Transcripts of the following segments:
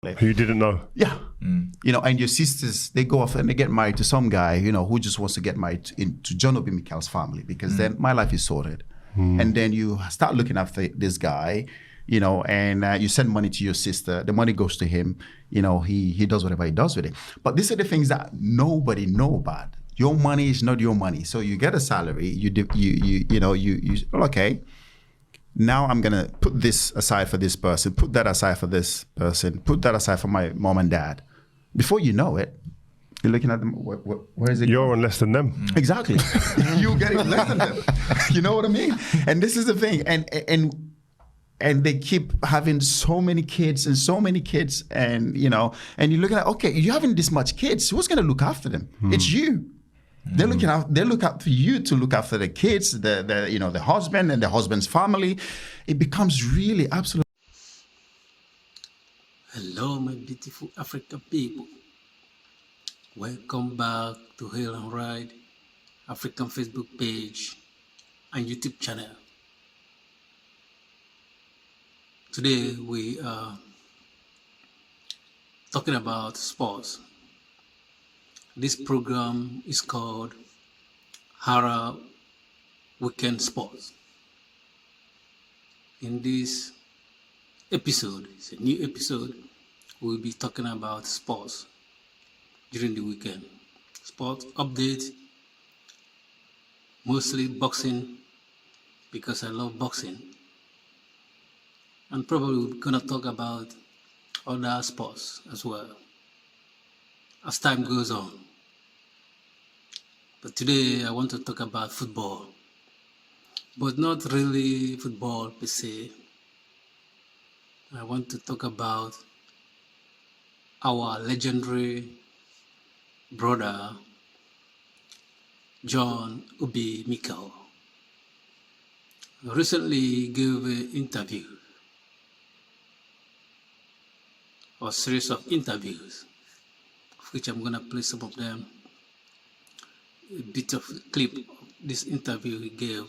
Who you didn't know? Yeah. You know, and your sisters, they go off and they get married to some guy, you know, who just wants to get married to John Obi Mikel's family, because then my life is sorted. And then you start looking after this guy, you know, and you send money to your sister. The money goes to him. You know, he does whatever he does with it. But these are the things that nobody know about. Your money is not your money. So you get a salary. You okay. Now I'm gonna put this aside for this person, put that aside for this person, put that aside for my mom and dad. Before you know it, you're looking at them. Where is it? You're on less than them. Exactly. You're getting less than them. You know what I mean? And this is the thing. And they keep having so many kids, and you know, and you're looking at, okay, you're having this much kids. Who's gonna look after them? It's you. They look up to you to look after the kids, the husband and the husband's family. It becomes really absolutely. Hello, my beautiful African people. Welcome back to Hail and Ride African Facebook page and YouTube channel. Today we are talking about sports. This program is called Hara Weekend Sports. In this episode, it's a new episode, we'll be talking about sports during the weekend. Sport update, mostly boxing, because I love boxing. And probably we're gonna talk about other sports as well as time goes on. But today I want to talk about football, but not really football per se. I want to talk about our legendary brother, John Obi Mikel. Recently gave an interview, or series of interviews, of which I'm going to play some of them, a bit of a clip of this interview he gave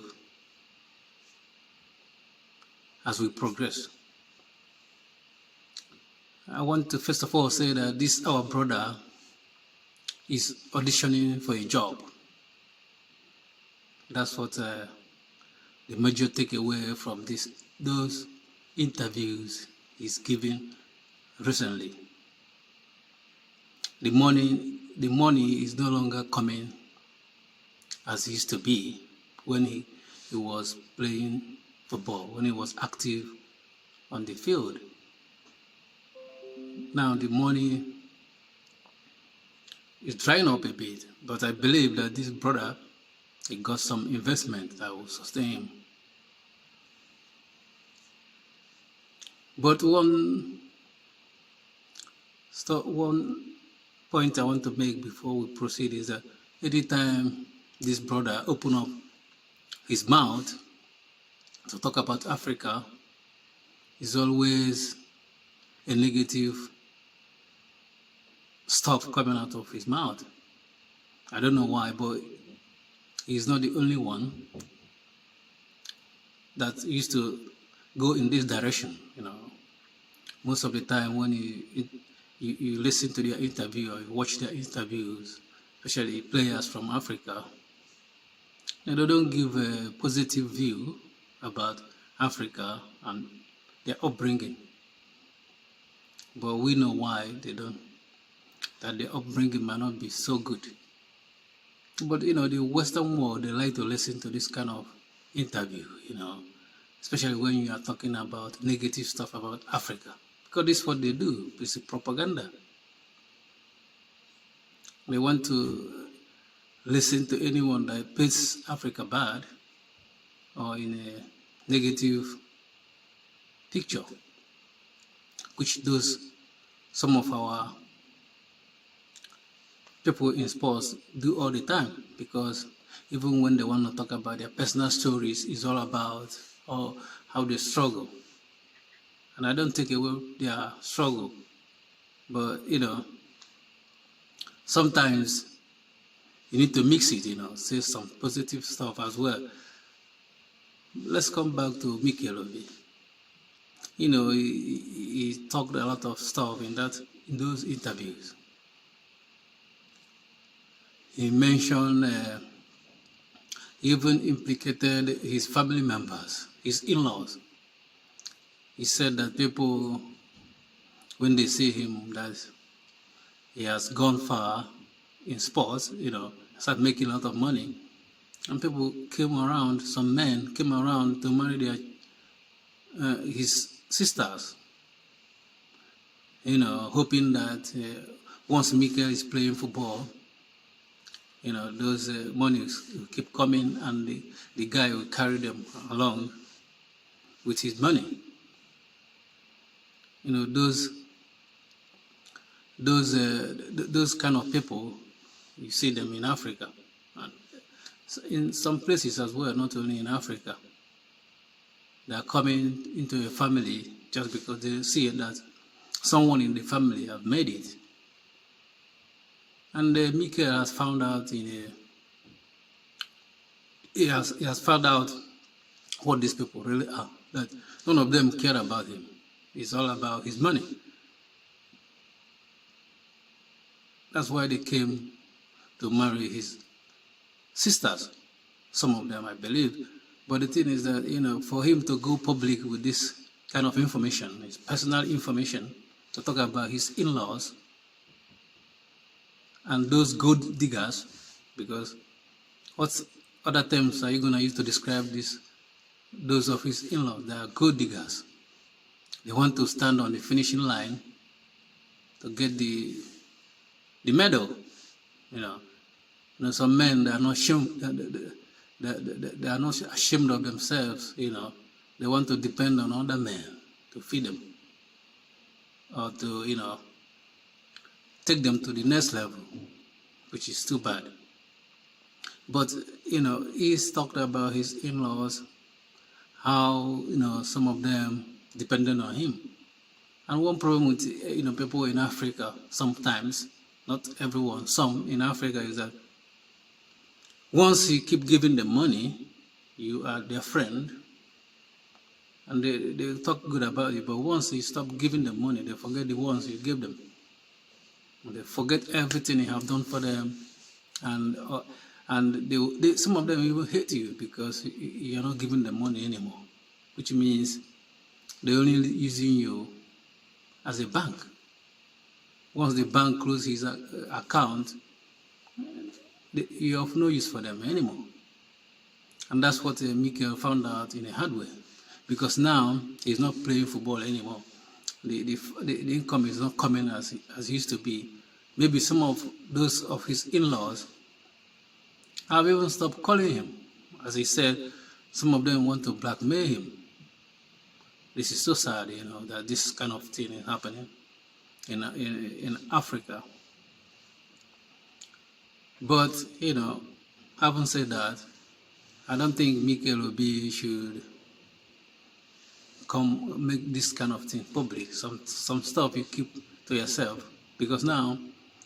as we progress. I want to first of all say that this our brother is auditioning for a job. That's what the major takeaway from those interviews he's given recently. The money is no longer coming as it used to be when he was playing football, when he was active on the field. Now the money is drying up a bit, but I believe that this brother, he got some investment that will sustain him. But one point I want to make before we proceed is that anytime this brother open up his mouth to talk about Africa, is always a negative stuff coming out of his mouth. I don't know why, but he's not the only one that used to go in this direction. You know, most of the time when you listen to their interview or you watch their interviews, especially players from Africa, they don't give a positive view about Africa and their upbringing. But we know why they don't, that their upbringing might not be so good. But you know, the Western world, they like to listen to this kind of interview, you know, especially when you are talking about negative stuff about Africa. Because this is what they do, it's propaganda. They want to listen to anyone that paints Africa bad or in a negative picture, which does some of our people in sports do all the time, because even when they want to talk about their personal stories, it's all about how they struggle. And I don't take away their struggle, but you know, sometimes you need to mix it, you know, say some positive stuff as well. Let's come back to Mikel Obi. he talked a lot of stuff in those interviews. He mentioned, even implicated his family members, his in-laws. He said that people, when they see him, that he has gone far in sports, start making a lot of money. And people came around, some men came around to marry his sisters, hoping that once Mikel is playing football, those monies will keep coming and the guy will carry them along with his money. Those kind of people, you see them in Africa, and in some places as well, not only in Africa. They are coming into a family just because they see that someone in the family have made it. And Mikel has found out he has found out what these people really are. That none of them care about him. It's all about his money. That's why they came to marry his sisters. Some of them, I believe. But the thing is that, for him to go public with this kind of information, his personal information, to talk about his in-laws and those gold diggers, because what other terms are you going to use to describe those of his in-laws? They are gold diggers. They want to stand on the finishing line to get the medal. Some men, they are not ashamed. They are not ashamed of themselves. They want to depend on other men to feed them or to take them to the next level, which is too bad. But he's talked about his in-laws, how some of them depended on him. And one problem with people in Africa sometimes, not everyone, some in Africa, is that once you keep giving them money, you are their friend, and they talk good about you. But once you stop giving them money, they forget the ones you give them. They forget everything you have done for them, and some of them even hate you because you're not giving them money anymore, which means they're only using you as a bank. Once the bank closes his account, you have no use for them anymore. And that's what Mikel found out in a hard way, because now he's not playing football anymore. The income is not coming as it used to be. Maybe some of those of his in-laws have even stopped calling him. As he said, some of them want to blackmail him. This is so sad, that this kind of thing is happening in Africa. But, having said that, I don't think Mikel Obi should come make this kind of thing public. Some stuff you keep to yourself, because now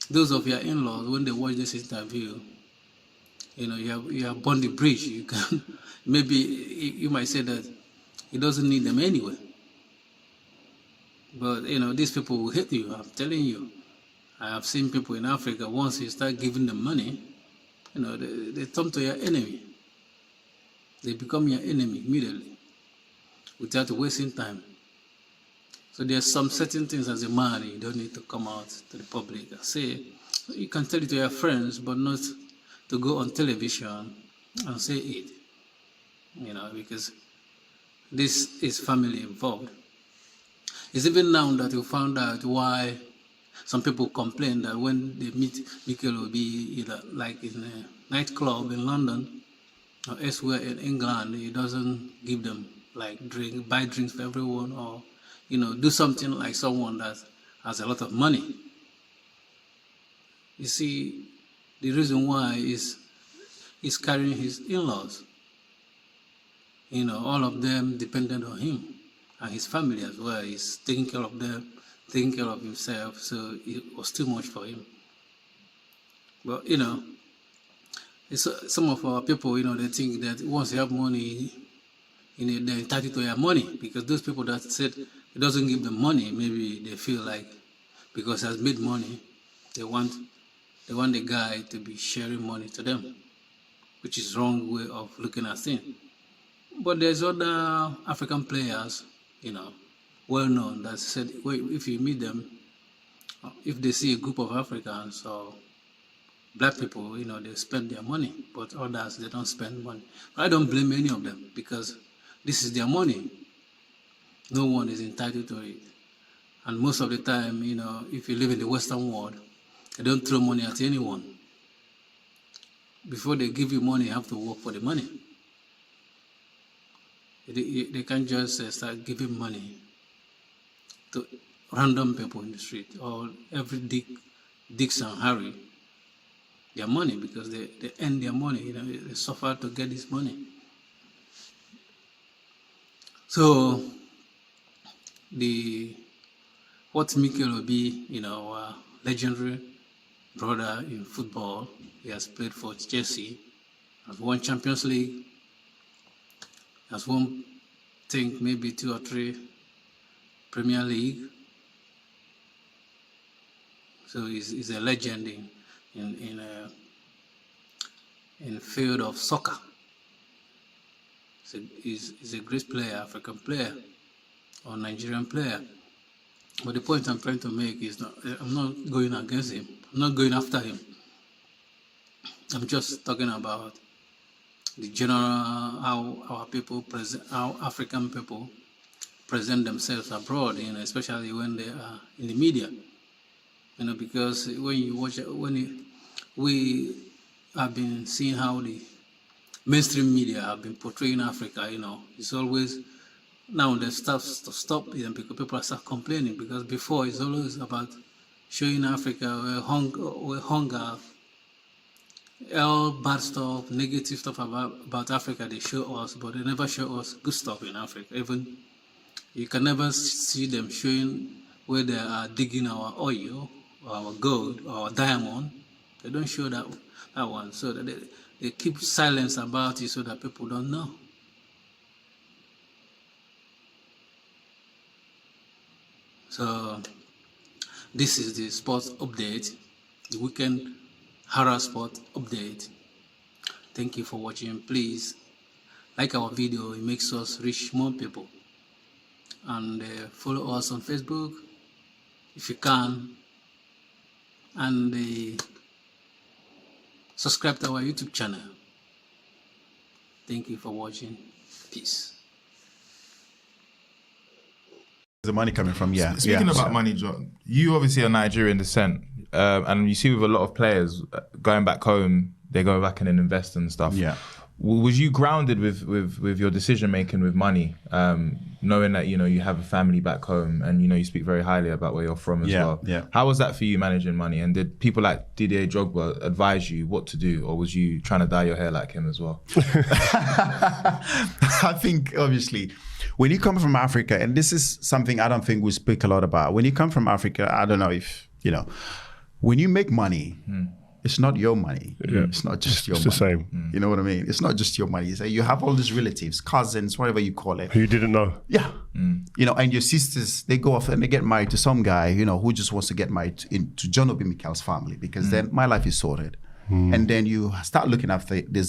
those of your in-laws, when they watch this interview, you have burned the bridge. You can maybe you might say that he doesn't need them anyway. But these people will hate you. I'm telling you. I have seen people in Africa, once you start giving them money, they turn to your enemy. They become your enemy immediately, without wasting time. So there's some certain things as a man you don't need to come out to the public and say. You can tell it to your friends, but not to go on television and say it. Because this is family involved. It's even now that you found out why some people complain that when they meet Mikel Obi, either like in a nightclub in London or elsewhere in England, he doesn't give them buy drinks for everyone, or do something like someone that has a lot of money. You see, the reason why is he's carrying his in-laws. All of them depended on him and his family as well. He's taking care of them, taking care of himself, so it was too much for him. But some of our people, they think that once you have money, they're entitled to your money, because those people that said it doesn't give them money, maybe they feel like because he has made money, they want the guy to be sharing money to them, which is wrong way of looking at things. But there's other African players, well known, that said, well, if you meet them, if they see a group of Africans or black people, they spend their money, but others, they don't spend money. But I don't blame any of them because this is their money. No one is entitled to it. And most of the time, if you live in the Western world, they don't throw money at anyone. Before they give you money, you have to work for the money. They can't just start giving money to random people in the street or every Dicks and Harry their money because they earn their money. They suffer to get this money. So what Mikel Obi, legendary brother in football, he has played for Chelsea, has won Champions League, has won, I think, maybe 2 or 3 Premier League. So he's a legend in the field of soccer. He's a great player, African player, or Nigerian player. But the point I'm trying to make is I'm not going against him. I'm not going after him. I'm just talking about the general how African people present themselves abroad, especially when they are in the media. Because when you watch, we have been seeing how the mainstream media have been portraying Africa, it's always, now they start to stop because people start complaining, because before it's always about showing Africa where hunger, all bad stuff, negative stuff about Africa they show us, but they never show us good stuff in Africa. Even you can never see them showing where they are digging our oil, or our gold, or our diamond. They don't show that one, so that they keep silence about it so that people don't know. So this is the sports update, the weekend Hara Sport update. Thank you for watching. Please like our video, it makes us reach more people. And follow us on Facebook if you can. And subscribe to our YouTube channel. Thank you for watching. Peace. The money coming from, yeah. Speaking about money, John, you obviously are Nigerian descent, and you see with a lot of players going back home, they go back and then invest and stuff. Yeah. Was you grounded with your decision making with money, knowing that you have a family back home and you speak very highly about where you're from as well? Yeah. How was that for you managing money? And did people like Didier Drogba advise you what to do, or was you trying to dye your hair like him as well? I think obviously when you come from Africa, and this is something I don't think we speak a lot about. When you come from Africa, I don't know if when you make money. It's not your money. Yeah. It's not just your money. It's the same. You know what I mean? It's not just your money. It's like you have all these relatives, cousins, whatever you call it. Who you didn't know. Yeah. And your sisters, they go off and they get married to some guy, who just wants to get married to John Obi Mikel's family, because then my life is sorted. And then you start looking after this